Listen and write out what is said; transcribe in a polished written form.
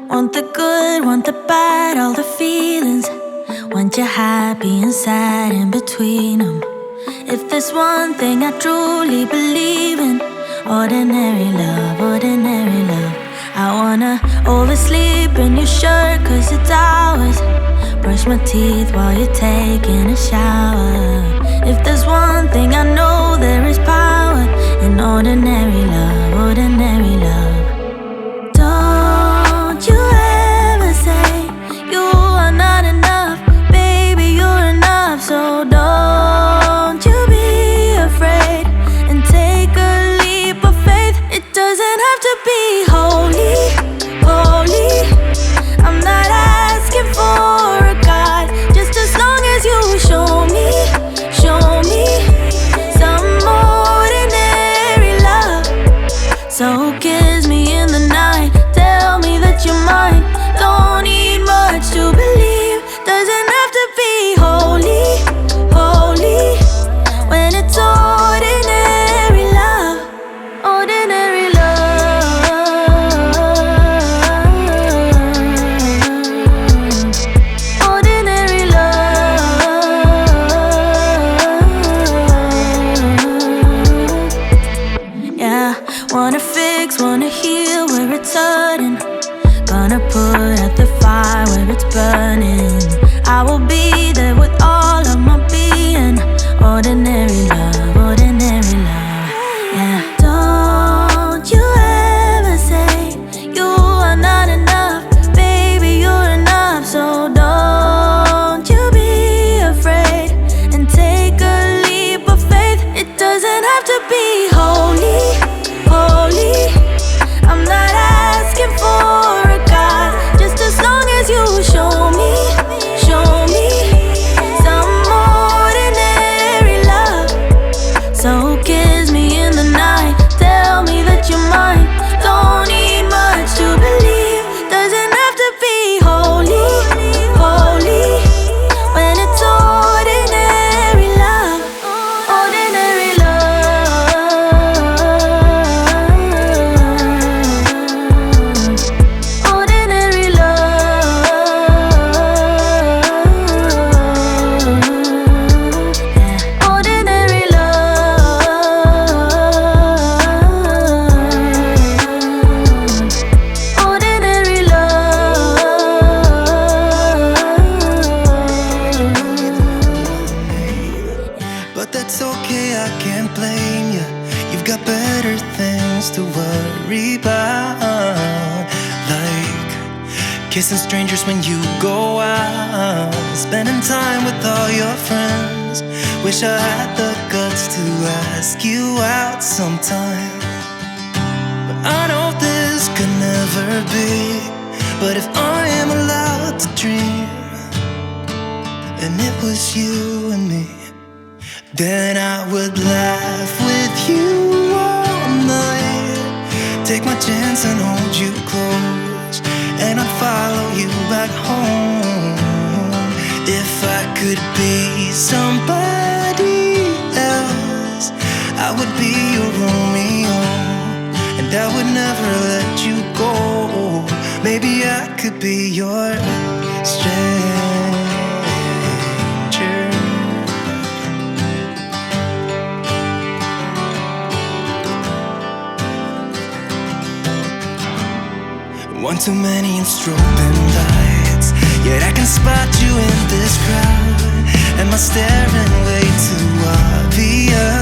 Want the good, want the bad, all the feelings. Want you happy and sad in between them. If there's one thing I truly believe in, ordinary love, ordinary love. I wanna oversleep in your shirt 'cause it's ours. Brush my teeth while you're taking a shower. If there's one thing I know, there is power in ordinary love, ordinary love. Don't you ever say you are not enough, baby, you're enough. So don't you be afraid and take a leap of faith. It doesn't have to be holy, holy. I'm not asking for a God, just as long as you show me some ordinary love. So kiss me in the night, tell me that you're mine. Don't need much to believe, doesn't have to be holy, holy. When it's ordinary love, ordinary love, ordinary love. Yeah, wanna fix, wanna heal where it's hurting. Gonna put out the fire where it's burning. I will be there with all of my being. Ordinary love, ordinary love. Yeah. Don't you ever say you are not enough, baby, you're enough. So don't you be afraid and take a leap of faith. It doesn't have to be holy, holy. I'm not asking for a God, just as long as you show me some ordinary love. So kiss me in the night, tell me that you're mine. Don't need much to believe, doesn't have to be holy, holy. When it's ordinary love, ordinary love, ordinary love, yeah. Ordinary love, ordinary love. But that's okay, I can't blame you. You've got better things to worry about, like kissing strangers when you go out, spending time with all your friends. Wish I had the guts to ask you out sometime, but I know this could never be. But if I am allowed to dream, and it was you and me, then I would laugh with you all night. Take my chance and hold you close, and I'd follow you back home. If I could be somebody else, I would be your Romeo, and I would never let you go. Maybe I could be your stranger. One too many and strobing lights, yet I can spot you in this crowd, and my staring way too obvious.